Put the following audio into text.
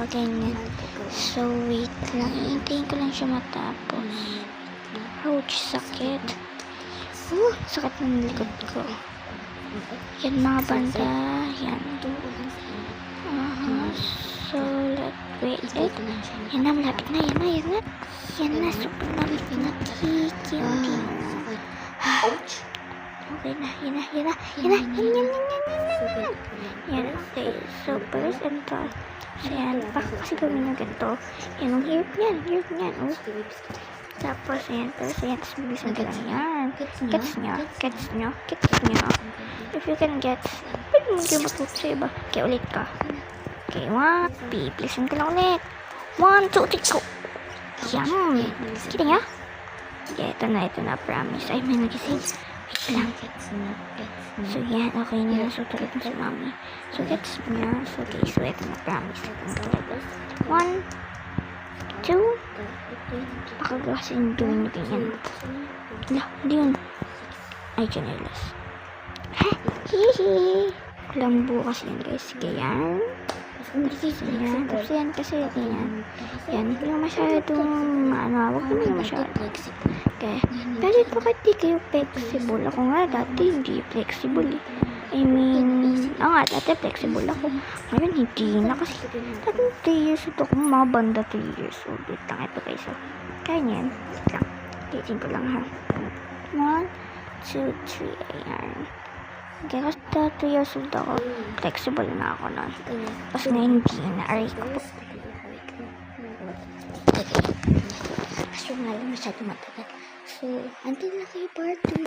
ganyan. So, wait lang. Hintayin ko lang siya matapos. Ouch, sakit. Sakit ng likod ko. Yan mga banda. Yan. So, wait. Yan na, malapit na. Yan na, super malapit na. Ouch! Okay na, yan. Yan, okay. So, first and third. So, yan. Baka kasi gawin yung ganito. Yan, ang hirap niyan. Tapos, yan. Tapos, bilisan ka lang yan. Gets nyo. If you can get, pwede mo kayo matuto sa iba. Okay, ulit ka. Okay, bilisan ka lang ulit. 1, 2, 3, go! Yan. Kita nyo? Yeah, ito na, promise. Ay, may nag-save. Wait lang. So, yan, okay na. So, tulad na si mami. So, gets niya. So, okay, so, ito na, promise. 1, 2, baka kasi yung gawin nyo ganyan. Hindi yun. Ay, chanelas. Hihi. Lambo kasi yan, guys. Ganyan. Tapos yan, kasi ganyan. Yan, hindi mo masyadong, wag mo masyadong. Okay. Pero ito kahit di kayo flexible. Ako nga, dati hindi flexible eh. I mean, dati flexible ako. Ngayon, hindi na kasi. Dati 3 years ito kung mga banda 3 years old. Wait lang, ito guys. So, kaya niyan. Wait lang. Titin ko lang ha. 1, 2, 3. Ayan. Okay, kasi 3 years old ako. Flexible na ako nun. Tapos ngayon, hindi na. Aray ko po. Okay. So, ngayon, masyado matagal. So, until na kayo part 2.